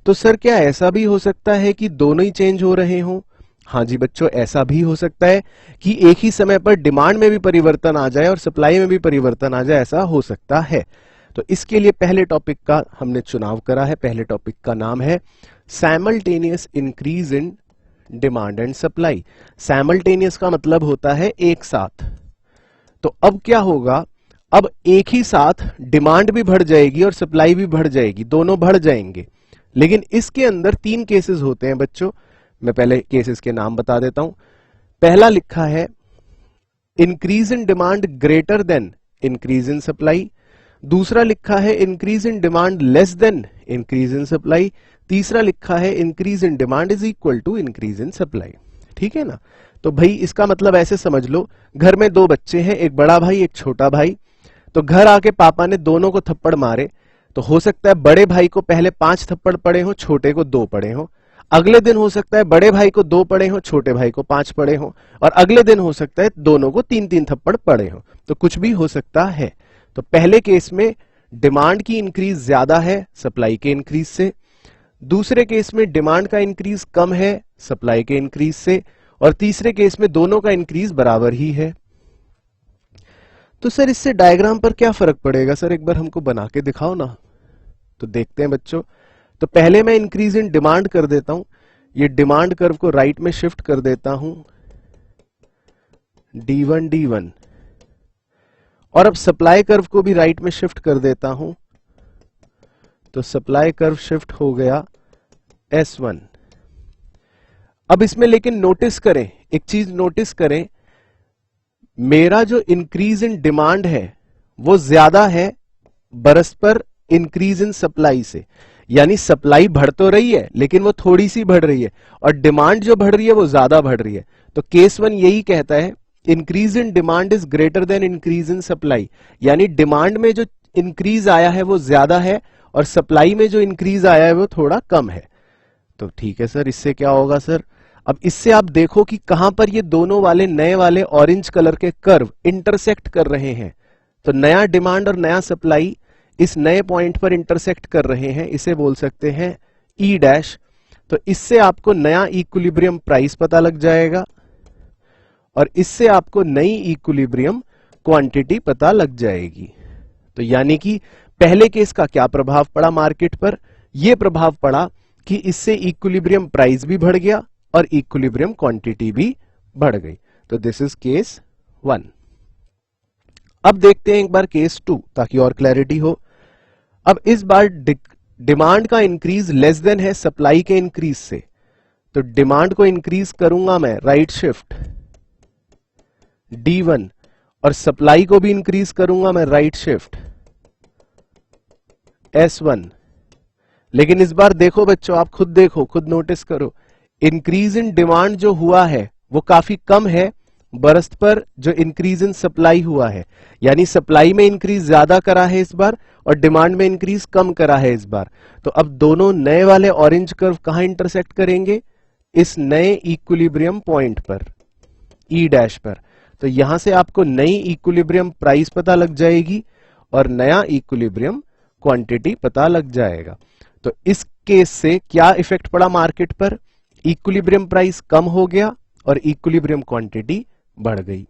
तो सर क्या ऐसा भी हो सकता है कि दोनों ही चेंज हो रहे हों? हाँ जी बच्चों, ऐसा भी हो सकता है कि एक ही समय पर डिमांड में भी परिवर्तन आ जाए और सप्लाई में भी परिवर्तन आ जाए, ऐसा हो सकता है। तो इसके लिए पहले टॉपिक का हमने चुनाव करा है। पहले टॉपिक का नाम है simultaneous increase in demand and supply. Simultaneous का मतलब होता है एक साथ। तो अब क्या होगा, अब एक ही साथ डिमांड भी बढ़ जाएगी और सप्लाई भी बढ़ जाएगी, दोनों बढ़ जाएंगे। लेकिन इसके अंदर तीन केसेस होते हैं बच्चों, मैं पहले केसेस के नाम बता देता हूं। पहला लिखा है increase in demand greater than increase in supply. दूसरा लिखा है increase in demand less than increase in supply. तीसरा लिखा है increase in demand is equal to increase in supply. ठीक है ना। तो भाई इसका मतलब ऐसे समझ लो, घर में दो बच्चे हैं, एक बड़ा भाई एक छोटा भाई। तो घर आके पापा ने दोनों को थप्पड़ मारे, तो हो सकता है बड़े भाई को पहले 5 थप्पड़ पड़े हो, छोटे को 2 पड़े हो। अगले दिन हो सकता है बड़े भाई को 2 पड़े हो, छोटे भाई को 5 पड़े हो, और अगले दिन हो सकता है दोनों को 3-3 थप्पड़ पड़े हो। तो कुछ भी हो सकता है। तो पहले केस में डिमांड की इंक्रीज ज्यादा है सप्लाई के इंक्रीज से, दूसरे केस में डिमांड का इंक्रीज कम है सप्लाई के इंक्रीज से, और तीसरे केस में दोनों का इंक्रीज बराबर ही है। तो सर इससे डायग्राम पर क्या फर्क पड़ेगा सर, एक बार हमको बना के दिखाओ ना। तो देखते हैं बच्चों। तो पहले मैं इंक्रीज इन डिमांड कर देता हूं, ये डिमांड कर्व को राइट में शिफ्ट कर देता हूं D1 D1, और अब सप्लाई कर्व को भी राइट में शिफ्ट कर देता हूं। तो सप्लाई कर्व शिफ्ट हो गया S1। अब इसमें लेकिन नोटिस करें, एक चीज नोटिस करें, मेरा जो इंक्रीज इन डिमांड है वो ज्यादा है परस्पर इंक्रीज इन सप्लाई से। यानी सप्लाई बढ़ तो रही है लेकिन वो थोड़ी सी बढ़ रही है, और डिमांड जो बढ़ रही है वो ज्यादा बढ़ रही है। तो केस 1 यही कहता है increase in demand is greater than increase in supply. यानी डिमांड में जो इंक्रीज आया है वो ज्यादा है और सप्लाई में जो इंक्रीज आया है वो थोड़ा कम है। तो ठीक है सर, इससे क्या होगा सर, अब इससे आप देखो कि कहां पर ये दोनों वाले नए वाले ऑरेंज कलर के कर्व इंटरसेक्ट कर रहे हैं। तो नया डिमांड और नया सप्लाई इस नए पॉइंट पर इंटरसेक्ट कर रहे हैं, इसे बोल सकते हैं E'। तो इससे आपको नया इक्विलिब्रियम प्राइस पता लग जाएगा और इससे आपको नई इक्विलिब्रियम क्वांटिटी पता लग जाएगी। तो यानी कि पहले केस का क्या प्रभाव पड़ा मार्केट पर, यह प्रभाव पड़ा कि इससे इक्विलिब्रियम प्राइस भी बढ़ गया और इक्विलिब्रियम क्वांटिटी भी बढ़ गई। तो दिस इज केस 1। अब देखते हैं एक बार केस 2 ताकि और क्लैरिटी हो। अब इस बार डिमांड का इंक्रीज लेस देन है सप्लाई के इंक्रीज से। तो डिमांड को इंक्रीज करूंगा मैं राइट शिफ्ट D1, और सप्लाई को भी इंक्रीज करूंगा मैं राइट शिफ्ट S1। लेकिन इस बार देखो बच्चों, आप खुद देखो, खुद नोटिस करो, इंक्रीज इन डिमांड जो हुआ है वो काफी कम है बरस्ट पर जो इंक्रीज इन सप्लाई हुआ है, यानी सप्लाई में इंक्रीज ज्यादा करा है इस बार और डिमांड में इंक्रीज कम करा है इस बार। तो अब दोनों नए वाले ऑरेंज कर्व कहां इंटरसेक्ट करेंगे? इस नए इक्विलिब्रियम पॉइंट पर, ई डैश पर। तो यहां से आपको नई इक्विलिब्रियम प्राइस पता लग जाएगी और नया इक्विलिब्रियम क्वांटिटी पता लग जाएगा। तो इस केस से क्या इफेक्ट पड़ा मार्केट पर? इक्विलिब्रियम प्राइस कम हो गया और इक्विलिब्रियम क्वांटिटी बढ़ गई।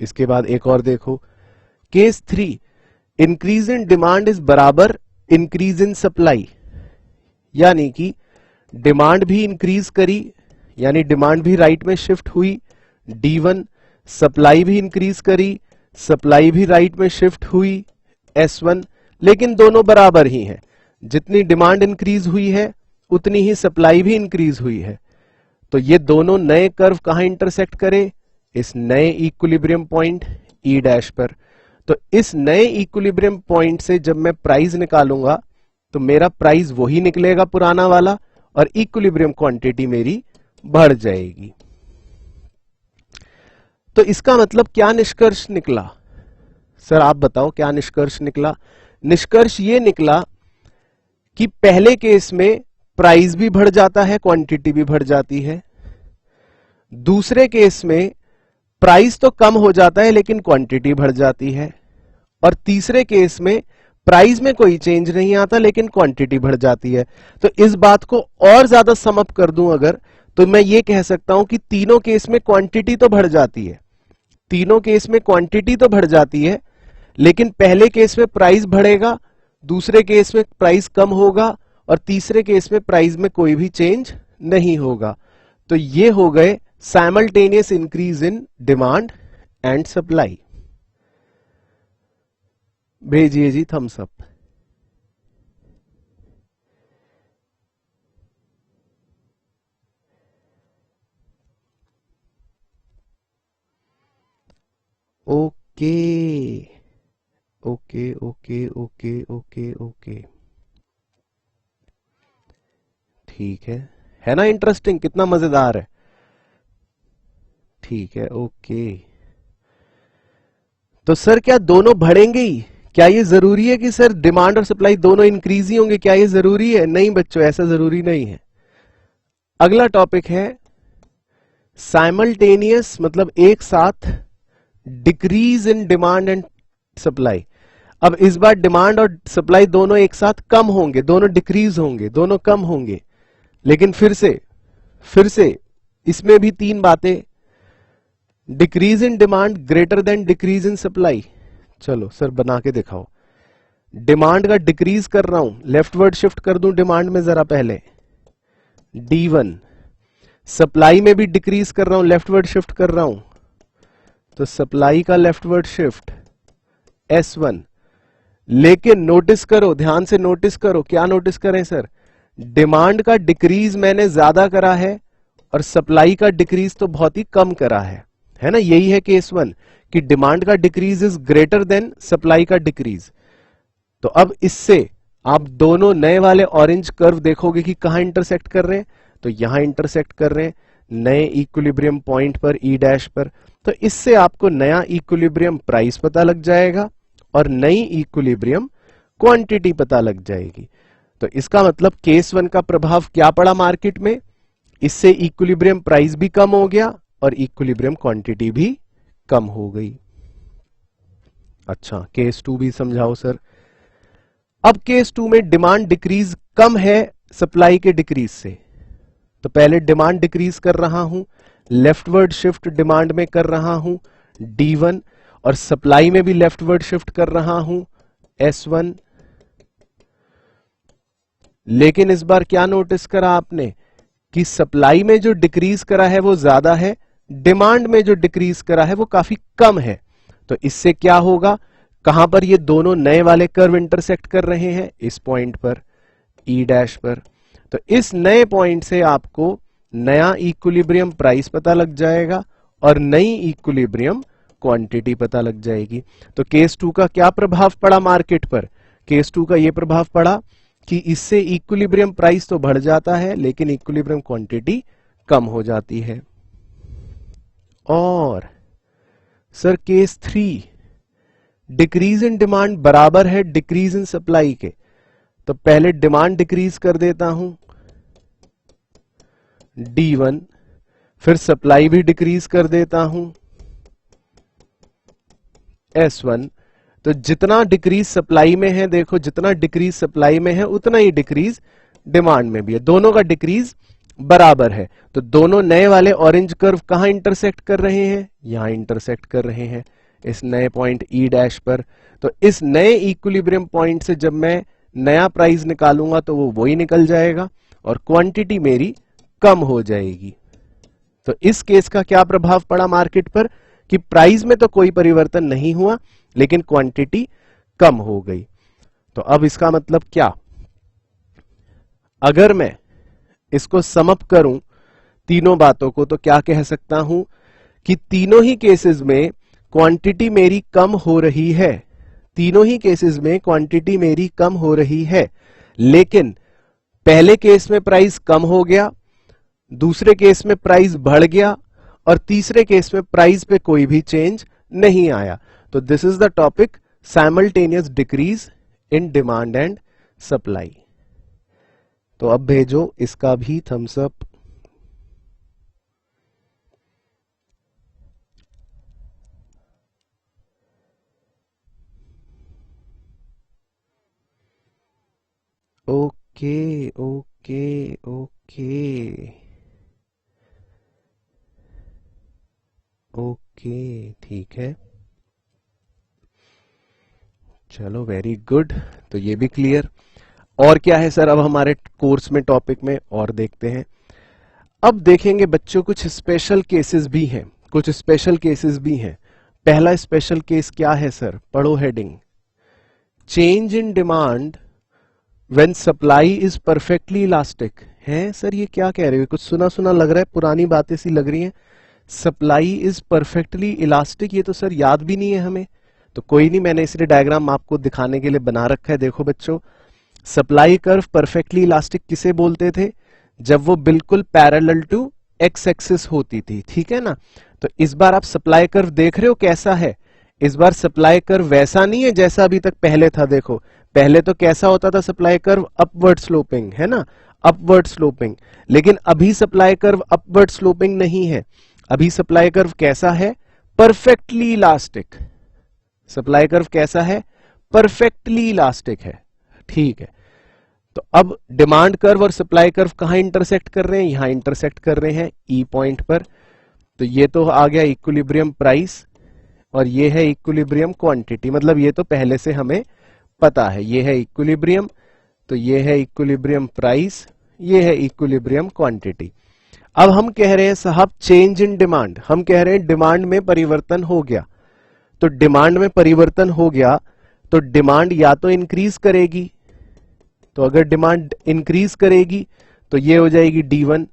इसके बाद एक और देखो, case 3, increase in demand is बराबर इंक्रीज इन सप्लाई, यानी कि डिमांड भी इंक्रीज करी, यानी डिमांड भी राइट में शिफ्ट हुई D1, सप्लाई भी इंक्रीज करी, सप्लाई भी राइट में शिफ्ट हुई S1, लेकिन दोनों बराबर ही हैं। जितनी डिमांड इंक्रीज हुई है उतनी ही सप्लाई भी इंक्रीज हुई है। तो ये दोनों नए कर्व कहां इंटरसेक्ट करे? इस नए इक्विलिब्रियम पॉइंट ई डैश पर। तो इस नए इक्विलिब्रियम पॉइंट से जब मैं प्राइस निकालूंगा तो मेरा प्राइस वही निकलेगा पुराना वाला और इक्विलिब्रियम क्वांटिटी मेरी बढ़ जाएगी। तो इसका मतलब क्या निष्कर्ष निकला? सर आप बताओ क्या निष्कर्ष निकला? निष्कर्ष ये निकला कि पहले केस में प्राइस भी बढ़ जाता है, क्वांटिटी भी बढ़ जाती है। दूसरे केस में प्राइस तो कम हो जाता है लेकिन क्वांटिटी बढ़ जाती है। और तीसरे केस में प्राइस में कोई चेंज नहीं आता लेकिन क्वांटिटी बढ़ जाती है। तो इस बात को और ज्यादा सम अप कर दूं अगर, तो मैं ये कह सकता हूं कि तीनों केस में क्वांटिटी तो बढ़ जाती है, तीनों केस में क्वांटिटी तो बढ़ जाती है, लेकिन पहले केस में प्राइस बढ़ेगा, दूसरे केस में प्राइस कम होगा और तीसरे केस में प्राइस में कोई भी चेंज नहीं होगा। तो ये हो गए simultaneous increase in demand and supply. भेजिए जी thumbs up. Okay okay okay okay okay okay, ठीक है ना? इंटरेस्टिंग, कितना मजेदार है। ठीक है, ओके। तो सर क्या दोनों बढ़ेंगे ही? क्या ये जरूरी है कि सर डिमांड और सप्लाई दोनों इंक्रीज ही होंगे? क्या ये जरूरी है? नहीं बच्चों, ऐसा जरूरी नहीं है। अगला टॉपिक है साइमल्टेनियस, मतलब एक साथ decrease in demand and supply. अब इस बार डिमांड और सप्लाई दोनों एक साथ कम होंगे, दोनों डिक्रीज होंगे, दोनों कम होंगे। लेकिन फिर से इसमें भी तीन बातें, decrease in demand greater then decrease in supply. चलो सर बना के दिखाओ। डिमांड का डिक्रीज कर रहा हूं, लेफ्टवर्ड शिफ्ट कर दूं डिमांड में जरा पहले, D1। सप्लाई में भी डिक्रीज कर रहा हूं, लेफ्टवर्ड शिफ्ट कर रहा हूं, तो सप्लाई का लेफ्टवर्ड शिफ्ट S1। लेकिन नोटिस करो, ध्यान से नोटिस करो, क्या नोटिस करें सर? डिमांड का डिक्रीज मैंने ज्यादा करा है और सप्लाई का डिक्रीज तो बहुत ही कम करा है ना? यही है केस 1 कि डिमांड का decrease is greater than supply का डिक्रीज। तो अब इससे आप दोनों नए वाले ऑरेंज कर्व देखोगे कि कहां इंटरसेक्ट कर रहे हैं, तो यहां इंटरसेक्ट कर रहे हैं नए इक्विलिब्रियम पॉइंट पर, ई डैश पर। तो इससे आपको नया इक्विलिब्रियम प्राइस पता लग जाएगा और नई इक्विलिब्रियम क्वांटिटी पता लग जाएगी। तो इसका मतलब केस 1 का प्रभाव क्या पड़ा मार्केट में? इससे इक्विलिब्रियम प्राइस भी कम हो गया और इक्विलिब्रियम क्वांटिटी भी कम हो गई। अच्छा, केस 2 भी समझाओ सर। अब केस 2 में डिमांड डिक्रीज कम है सप्लाई के डिक्रीज से। तो पहले डिमांड डिक्रीज कर रहा हूं, लेफ्टवर्ड शिफ्ट डिमांड में कर रहा हूं D1, और सप्लाई में भी लेफ्टवर्ड शिफ्ट कर रहा हूं S1। लेकिन इस बार क्या नोटिस करा आपने कि सप्लाई में जो डिक्रीज करा है वो ज्यादा है, डिमांड में जो डिक्रीज करा है वो काफी कम है। तो इससे क्या होगा? कहां पर ये दोनों नए वाले कर्व इंटरसेक्ट कर रहे हैं? इस पॉइंट पर, ई डैश पर। तो इस नए पॉइंट से आपको नया इक्विलिब्रियम प्राइस पता लग जाएगा और नई इक्विलिब्रियम क्वांटिटी पता लग जाएगी। तो केस 2 का क्या प्रभाव पड़ा मार्केट पर? केस 2 का यह प्रभाव पड़ा कि इससे इक्विलिब्रियम प्राइस तो बढ़ जाता है लेकिन इक्विलिब्रियम क्वांटिटी कम हो जाती है। और sir case 3, decrease in demand बराबर है डिक्रीज इन सप्लाई के, तो पहले डिमांड डिक्रीज कर देता हूं D1, फिर सप्लाई भी डिक्रीज कर देता हूं S1। तो जितना डिक्रीज सप्लाई में है, देखो जितना डिक्रीज सप्लाई में है उतना ही डिक्रीज डिमांड में भी है, दोनों का डिक्रीज बराबर है। तो दोनों नए वाले ऑरेंज कर्व कहां इंटरसेक्ट कर रहे हैं, यहां इंटरसेक्ट कर रहे हैं इस नए पॉइंट ई डैश पर। तो इस नए इक्विलिब्रियम पॉइंट से जब मैं नया प्राइस निकालूंगा तो वो वही निकल जाएगा और क्वांटिटी मेरी कम हो जाएगी। तो इस केस का क्या प्रभाव पड़ा मार्केट पर कि प्राइस में तो कोई परिवर्तन नहीं हुआ लेकिन क्वांटिटी कम हो गई। तो अब इसका मतलब क्या, अगर मैं इसको समअप करूं तीनों बातों को तो क्या कह सकता हूं कि तीनों ही केसेस में क्वांटिटी मेरी कम हो रही है, तीनों ही केसेस में क्वांटिटी मेरी कम हो रही है, लेकिन पहले केस में प्राइस कम हो गया, दूसरे केस में प्राइस बढ़ गया और तीसरे केस में प्राइस पे कोई भी चेंज नहीं आया। तो this is the topic simultaneous decrease in demand and supply. तो अब भेजो इसका भी thumbs up. Okay okay okay okay, ठीक है, चलो वेरी गुड। तो ये भी क्लियर। और क्या है सर अब हमारे कोर्स में टॉपिक में और देखते हैं। अब देखेंगे बच्चों कुछ स्पेशल केसेस भी हैं, कुछ स्पेशल केसेस भी हैं। पहला स्पेशल केस क्या है सर, पढ़ो heading, change in demand when supply is perfectly elastic. है सर ये क्या कह रहे हो, कुछ सुना सुना लग रहा है, पुरानी बातें सी लग रही हैं। सप्लाई इज परफेक्टली इलास्टिक, ये तो सर याद भी नहीं है हमें। तो कोई नहीं, मैंने इसलिए डायग्राम आपको दिखाने के लिए बना रखा है। देखो बच्चों, सप्लाई कर्व परफेक्टली इलास्टिक किसे बोलते थे, जब वो बिल्कुल पैरेलल टू एक्स एक्सिस होती थी, ठीक है ना। तो इस बार आप सप्लाई कर्व देख रहे हो कैसा है, इस बार सप्लाई कर्व वैसा नहीं है जैसा अभी तक पहले था। देखो पहले तो कैसा होता था सप्लाई कर्व, अपवर्ड स्लोपिंग, है ना, अपवर्ड स्लोपिंग। लेकिन अभी सप्लाई कर्व अपवर्ड स्लोपिंग नहीं है, अभी सप्लाई कर्व कैसा है, परफेक्टली इलास्टिक। सप्लाई कर्व कैसा है, परफेक्टली इलास्टिक है, ठीक है। तो अब डिमांड कर्व और सप्लाई कर्व कहां इंटरसेक्ट कर रहे हैं, यहां इंटरसेक्ट कर रहे हैं ई पॉइंट पर। तो ये तो आ गया इक्विलिब्रियम प्राइस और ये है इक्विलिब्रियम क्वांटिटी, मतलब ये तो पहले से हमें पता है, ये है इक्विलिब्रियम, तो ये है इक्विलिब्रियम प्राइस, ये है इक्विलिब्रियम क्वांटिटी। अब हम कह रहे हैं साहब चेंज इन डिमांड, हम कह रहे हैं डिमांड में परिवर्तन हो गया। तो डिमांड में परिवर्तन हो गया तो डिमांड या तो इंक्रीज करेगी, तो अगर डिमांड इंक्रीज करेगी तो ये हो जाएगी D1,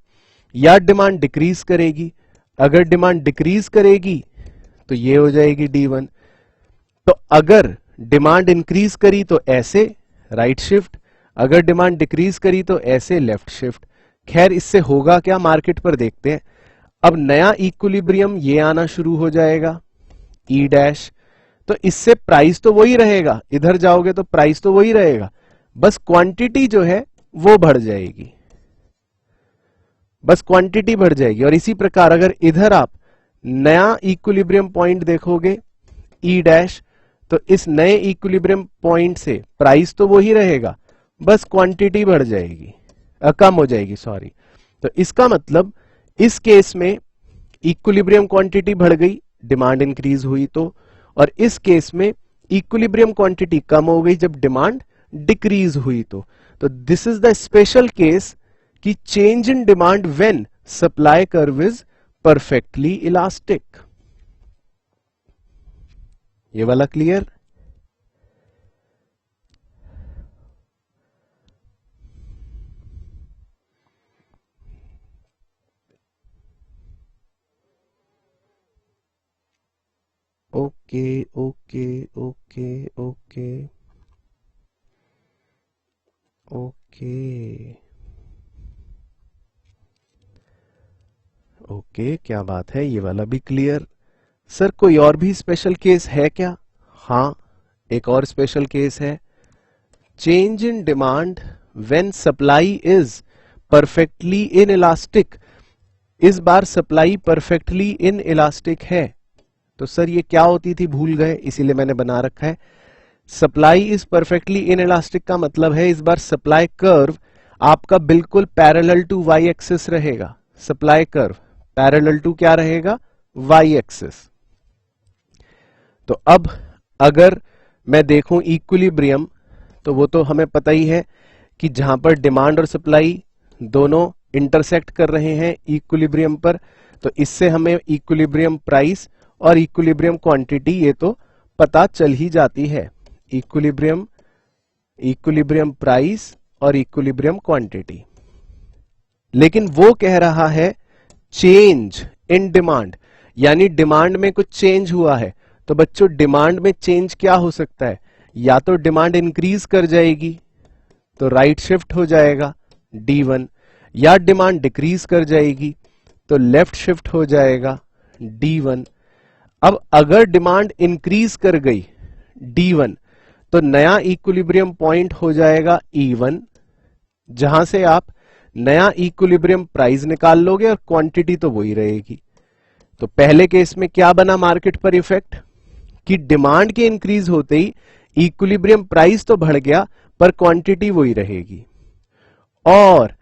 या डिमांड डिक्रीज करेगी, अगर डिमांड डिक्रीज करेगी तो ये हो जाएगी D1। तो अगर डिमांड इंक्रीज करी तो ऐसे राइट शिफ्ट, अगर डिमांड डिक्रीज करी तो ऐसे लेफ्ट शिफ्ट। खैर इससे होगा क्या मार्केट पर देखते हैं। अब नया इक्विलिब्रियम ये आना शुरू हो जाएगा ई डैश, तो इससे प्राइस तो वही रहेगा, इधर जाओगे तो प्राइस तो वही रहेगा, बस क्वांटिटी जो है वो बढ़ जाएगी, बस क्वांटिटी बढ़ जाएगी। और इसी प्रकार अगर इधर आप नया इक्विलिब्रियम पॉइंट देखोगे ई डैश, तो इस नए इक्विलिब्रियम पॉइंट से प्राइस तो वही रहेगा, बस क्वांटिटी बढ़ जाएगी, कम हो जाएगी सॉरी। तो इसका मतलब इस केस में इक्विलिब्रियम क्वांटिटी बढ़ गई, डिमांड इंक्रीज हुई तो, और इस केस में इक्विलिब्रियम क्वांटिटी कम हो गई जब डिमांड डिक्रीज हुई तो this is the special case कि change in demand when supply curve is perfectly elastic. ये वाला clear. Okay okay okay okay okay okay, क्या बात है, ये वाला भी क्लियर। सर कोई और भी स्पेशल केस है क्या? हाँ, एक और स्पेशल केस है, change in demand when supply is perfectly inelastic. इस बार सप्लाई परफेक्टली इन इलास्टिक है, तो सर ये क्या होती थी भूल गए, इसीलिए मैंने बना रखा है। Supply is perfectly inelastic का मतलब है इस बार सप्लाई कर्व आपका बिल्कुल पैरेलल टू वाई एक्सिस रहेगा। सप्लाई कर्व पैरेलल टू क्या रहेगा? Y axis. तो अब अगर मैं देखूं इक्विलिब्रियम, तो वो तो हमें पता ही है कि जहां पर डिमांड और सप्लाई दोनों इंटरसेक्ट कर रहे हैं इक्विलिब्रियम पर, तो इससे हमें इक्विलिब्रियम प्राइस और इक्विलिब्रियम क्वांटिटी ये तो पता चल ही जाती है। इक्विलिब्रियम, इक्विलिब्रियम प्राइस और इक्विलिब्रियम क्वांटिटी। लेकिन वो कह रहा है चेंज इन डिमांड, यानी डिमांड में कुछ चेंज हुआ है। तो बच्चों डिमांड में चेंज क्या हो सकता है? या तो डिमांड इंक्रीज कर जाएगी तो राइट शिफ्ट हो जाएगा D1, या डिमांड डिक्रीज कर जाएगी तो लेफ्ट शिफ्ट हो जाएगा D1। अब अगर डिमांड इंक्रीज कर गई D1, तो नया इक्विलिब्रियम पॉइंट हो जाएगा E1, जहां से आप नया इक्विलिब्रियम प्राइस निकाल लोगे और क्वांटिटी तो वही रहेगी। तो पहले केस में क्या बना मार्केट पर इफेक्ट, कि डिमांड के इंक्रीज होते ही इक्विलिब्रियम प्राइस तो बढ़ गया पर क्वांटिटी वही रहेगी। और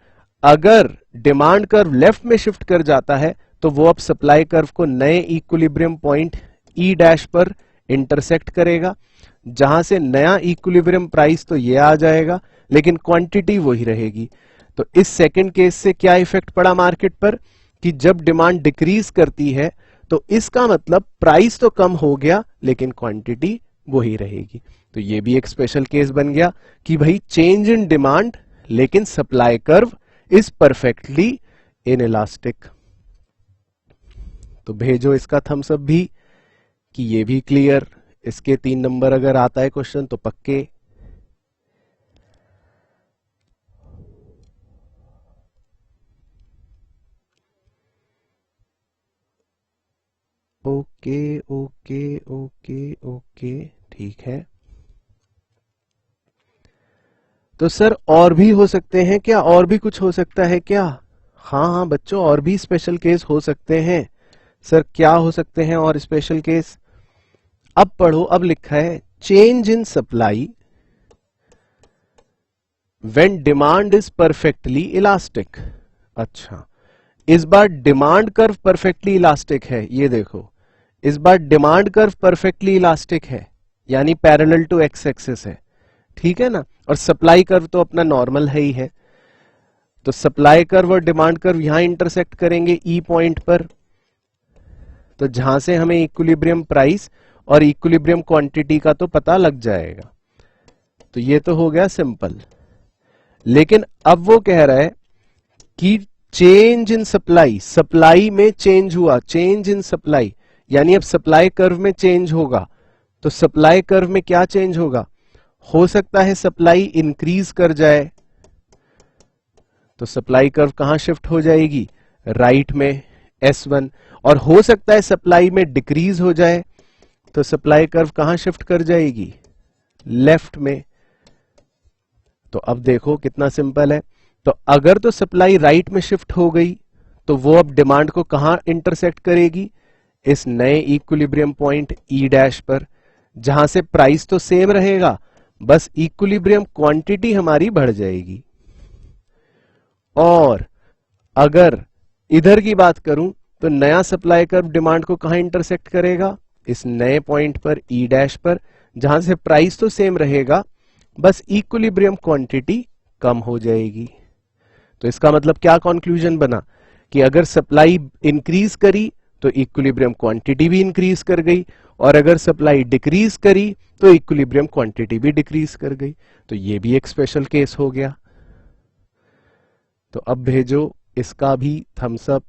अगर डिमांड कर्व लेफ्ट में शिफ्ट कर जाता है तो वो अब सप्लाई कर्व को नए इक्विलिब्रियम पॉइंट ई डैश पर इंटरसेक्ट करेगा, जहां से नया इक्विलिब्रियम प्राइस तो ये आ जाएगा लेकिन क्वांटिटी वही रहेगी। तो इस सेकंड केस से क्या इफेक्ट पड़ा मार्केट पर, कि जब डिमांड डिक्रीज करती है तो इसका मतलब प्राइस तो कम हो गया लेकिन क्वांटिटी वही रहेगी। तो ये भी एक स्पेशल केस बन गया कि भाई चेंज इन डिमांड लेकिन supply curve is perfectly in elastic. तो भेजो इसका थम्स अप भी कि ये भी क्लियर। इसके 3 नंबर अगर आता है क्वेश्चन तो पक्के। ओके ओके ओके ओके, ठीक है। तो सर और भी हो सकते हैं क्या? और भी कुछ हो सकता है क्या? हाँ हाँ बच्चों, और भी स्पेशल केस हो सकते हैं। सर क्या हो सकते हैं और स्पेशल केस? अब पढ़ो, अब लिखा है change in supply when demand is perfectly elastic. अच्छा, इस बार डिमांड कर्व परफेक्टली इलास्टिक है, ये देखो इस बार डिमांड कर्व परफेक्टली इलास्टिक है, यानी पैरेलल टू एक्स एक्सिस है, ठीक है ना। और सप्लाई कर्व तो अपना नॉर्मल है ही है। तो सप्लाई कर्व और डिमांड कर्व यहां इंटरसेक्ट करेंगे ई पॉइंट पर, तो जहां से हमें इक्विलिब्रियम प्राइस और इक्विलिब्रियम क्वांटिटी का तो पता लग जाएगा। तो ये तो हो गया सिंपल। लेकिन अब वो कह रहा है कि चेंज इन सप्लाई, सप्लाई में चेंज हुआ, चेंज इन सप्लाई, यानी अब सप्लाई कर्व में चेंज होगा। तो सप्लाई कर्व में क्या चेंज होगा? हो सकता है सप्लाई इंक्रीज कर जाए, तो सप्लाई कर्व कहां शिफ्ट हो जाएगी? राइट में S1। और हो सकता है सप्लाई में डिक्रीज हो जाए, तो सप्लाई कर्व कहां शिफ्ट कर जाएगी? लेफ्ट में। तो अब देखो कितना सिंपल है। तो अगर तो सप्लाई राइट में शिफ्ट हो गई तो वो अब डिमांड को कहां इंटरसेक्ट करेगी? इस नए इक्विलिब्रियम पॉइंट ई डैश पर, जहां से प्राइस तो सेम रहेगा, बस इक्विलिब्रियम क्वांटिटी हमारी बढ़ जाएगी। और अगर इधर की बात करूं तो नया सप्लाई कर्व डिमांड को कहां इंटरसेक्ट करेगा? इस नए पॉइंट पर ई डैश पर, जहां से प्राइस तो सेम रहेगा, बस इक्विलिब्रियम क्वांटिटी कम हो जाएगी। तो इसका मतलब क्या कंक्लूजन बना, कि अगर सप्लाई इंक्रीज करी तो इक्विलिब्रियम क्वांटिटी भी इंक्रीज कर गई, और अगर सप्लाई डिक्रीज करी तो इक्विलिब्रियम क्वांटिटी भी डिक्रीज कर गई। तो ये भी एक स्पेशल केस हो गया। तो अब भेजो इसका भी thumbs up.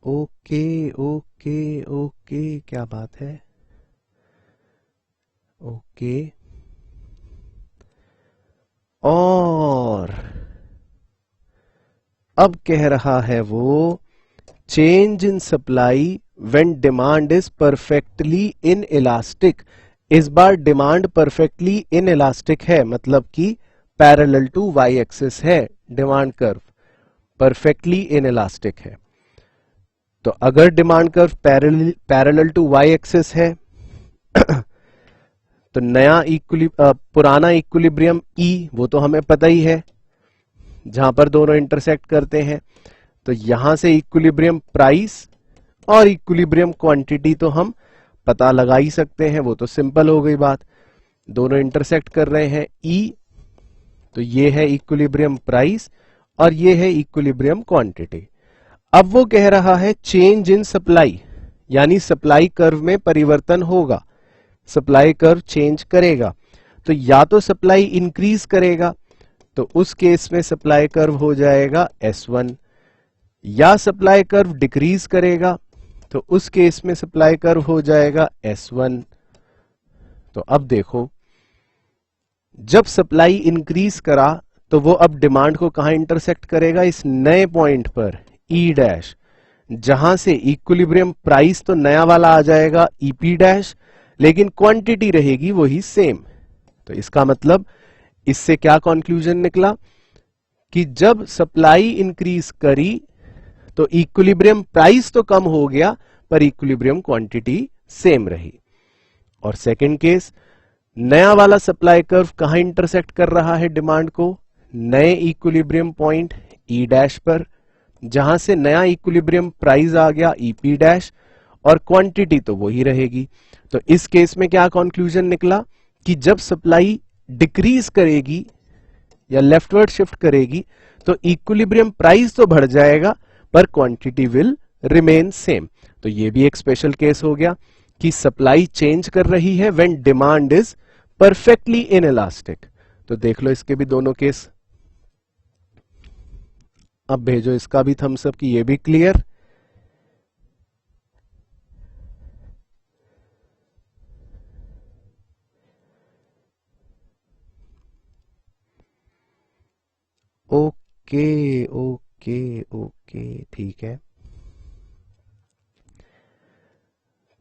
Okay okay okay, क्या बात है। ओके, और अब कह रहा है वो, change in supply when demand is perfectly inelastic. इस बार डिमांड परफेक्टली इन इलास्टिक है, मतलब कि पैरेलल टू वाई एक्सिस है, demand curve perfectly inelastic है। तो अगर demand curve parallel to Y axis है तो नया पुराना इक्विलिब्रियम ई, वो तो हमें पता ही है, जहां पर दोनों इंटरसेक्ट करते हैं। तो यहां से इक्विलिब्रियम प्राइस और इक्विलिब्रियम क्वांटिटी तो हम पता लगा ही सकते हैं, वो तो सिंपल हो गई बात। दोनों इंटरसेक्ट कर रहे हैं ई, तो ये है इक्विलिब्रियम प्राइस और ये है इक्विलिब्रियम क्वांटिटी। अब वो कह रहा है चेंज इन सप्लाई, यानी सप्लाई कर्व में परिवर्तन होगा, सप्लाई कर्व चेंज करेगा। तो या तो सप्लाई इंक्रीज करेगा, तो उस केस में सप्लाई कर्व हो जाएगा S1, या सप्लाई कर्व डिक्रीज करेगा, तो उस केस में सप्लाई कर्व हो जाएगा S1। तो अब देखो, जब सप्लाई इंक्रीज करा तो वो अब डिमांड को कहां इंटरसेक्ट करेगा, इस नए पॉइंट पर E डैश, जहां से इक्विलिब्रियम प्राइस तो नया वाला आ जाएगा EP डैश, लेकिन क्वांटिटी रहेगी वही सेम। तो इसका मतलब इससे क्या कंक्लूजन निकला कि जब सप्लाई इंक्रीज करी तो इक्विलिब्रियम प्राइस तो कम हो गया पर इक्विलिब्रियम क्वांटिटी सेम रही। और सेकंड केस, नया वाला सप्लाई कर्व कहां इंटरसेक्ट कर रहा है डिमांड को, नए इक्विलिब्रियम पॉइंट E डैश पर, जहां से नया इक्विलिब्रियम प्राइस आ गया EP डैश, और क्वांटिटी तो वही रहेगी। तो इस केस में क्या कंक्लूजन निकला कि जब सप्लाई डिक्रीज करेगी या लेफ्टवर्ड शिफ्ट करेगी तो इक्विलिब्रियम प्राइस तो बढ़ जाएगा पर क्वांटिटी विल रिमेन सेम। तो ये भी एक स्पेशल केस हो गया कि सप्लाई चेंज कर रही है when demand is perfectly in elastic. तो देख लो इसके भी दोनों केस। अब भेजो इसका भी थम्स अप कि ये भी क्लियर। ओके ओके ओके, ठीक है।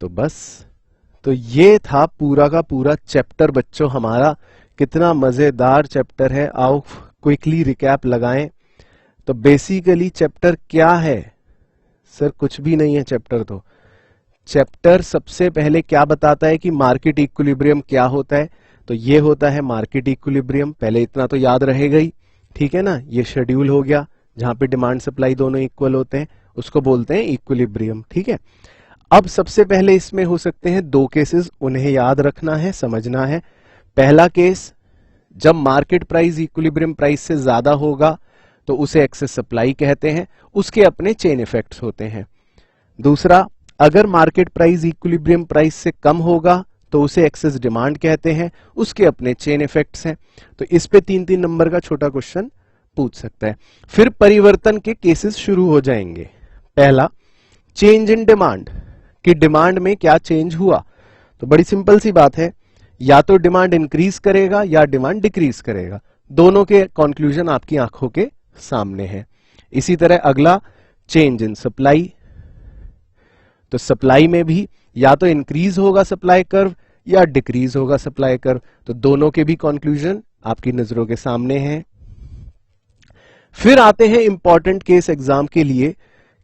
तो बस, तो ये था पूरा का पूरा चैप्टर बच्चों हमारा। कितना मजेदार चैप्टर है, आओ क्विकली रिकैप लगाएं। तो बेसिकली चैप्टर क्या है सर, कुछ भी नहीं है चैप्टर। तो चैप्टर सबसे पहले क्या बताता है कि मार्केट इक्विलिब्रियम क्या होता है। तो ये होता है मार्केट इक्विलिब्रियम, पहले इतना तो याद रहेगा ही, ठीक है ना। ये शेड्यूल हो गया जहां पे डिमांड सप्लाई दोनों इक्वल होते हैं, उसको बोलते हैं इक्विलिब्रियम, ठीक है। अब सबसे पहले इसमें हो सकते हैं दो केसेस, उन्हें याद रखना है, समझना है। पहला केस, जब मार्केट प्राइस इक्विलिब्रियम प्राइस से ज्यादा होगा तो उसे एक्सेस सप्लाई कहते हैं, उसके अपने चेन इफेक्ट्स होते हैं। दूसरा, अगर मार्केट प्राइस इक्विलिब्रियम प्राइस से कम होगा तो उसे एक्सेस डिमांड कहते हैं, उसके अपने चेन इफेक्ट्स हैं। तो इस पे 3-3 नंबर का छोटा क्वेश्चन पूछ सकता है। फिर परिवर्तन के केसेस शुरू हो जाएंगे। पहला, चेंज इन डिमांड, कि डिमांड में क्या चेंज हुआ। तो बड़ी सिंपल सी बात है, या तो डिमांड इंक्रीज करेगा या डिमांड डिक्रीज करेगा, दोनों के कंक्लूजन आपकी आंखों के सामने है। इसी तरह अगला, चेंज इन सप्लाई, तो सप्लाई में भी या तो इंक्रीज होगा सप्लाई कर्व या डिक्रीज होगा सप्लाई कर्व, तो दोनों के भी कंक्लूजन आपकी नजरों के सामने हैं। फिर आते हैं इंपॉर्टेंट केस एग्जाम के लिए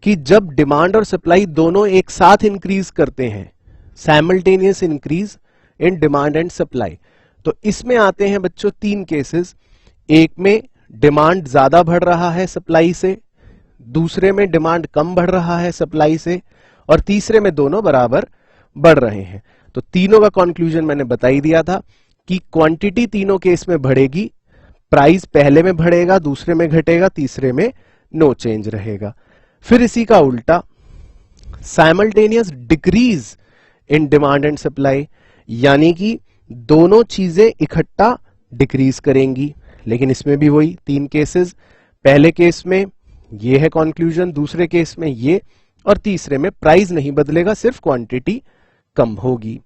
कि जब डिमांड और सप्लाई दोनों एक साथ इंक्रीज करते हैं, simultaneous increase in demand and supply. तो इसमें आते हैं बच्चों 3 केसेस। एक में डिमांड ज्यादा बढ़ रहा है सप्लाई से, दूसरे में डिमांड कम बढ़ रहा है सप्लाई से, और तीसरे में दोनों बराबर बढ़ रहे हैं। तो तीनों का कंक्लूजन मैंने बता ही दिया था कि क्वांटिटी तीनों केस में बढ़ेगी, प्राइस पहले में बढ़ेगा, दूसरे में घटेगा, तीसरे में नो चेंज रहेगा। फिर इसी का उल्टा, simultaneous decrease in demand and supply, यानी कि दोनों चीजें इकट्ठा डिक्रीज करेंगी। लेकिन इसमें भी वही 3 केसेस, पहले केस में ये है कंक्लूजन, दूसरे केस में ये, और तीसरे में प्राइस नहीं बदलेगा, सिर्फ क्वांटिटी कम होगी।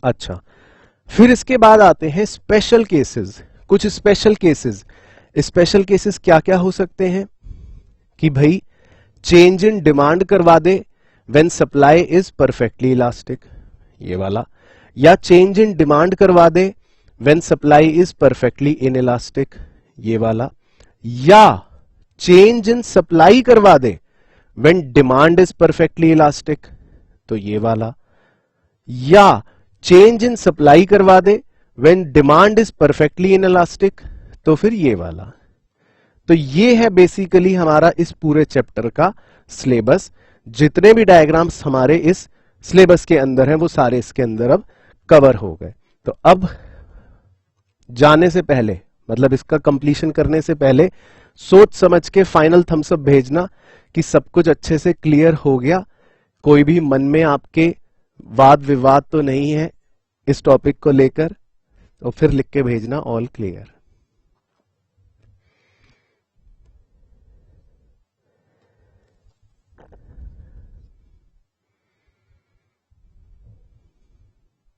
अच्छा, फिर इसके बाद आते हैं स्पेशल केसेस। कुछ स्पेशल केसेस, स्पेशल केसेस क्या क्या हो सकते हैं कि भाई चेंज इन डिमांड करवा दे when supply is perfectly elastic, ये वाला, या चेंज इन डिमांड करवा दे when supply is perfectly inelastic, ये वाला, या चेंज इन सप्लाई करवा दे when demand is perfectly elastic, तो ये वाला, या चेंज इन सप्लाई करवा दे when demand is perfectly inelastic, तो फिर ये वाला। तो ये है बेसिकली हमारा इस पूरे चैप्टर का सिलेबस। जितने भी डायग्राम्स हमारे इस सिलेबस के अंदर हैं वो सारे इसके अंदर अब कवर हो गए। तो अब जाने से पहले, मतलब इसका कंप्लीशन करने से पहले, सोच समझ के फाइनल थम्स अप भेजना कि सब कुछ अच्छे से क्लियर हो गया, कोई भी मन में आपके वाद विवाद तो नहीं है इस टॉपिक को लेकर, तो फिर लिख के भेजना ऑल क्लियर।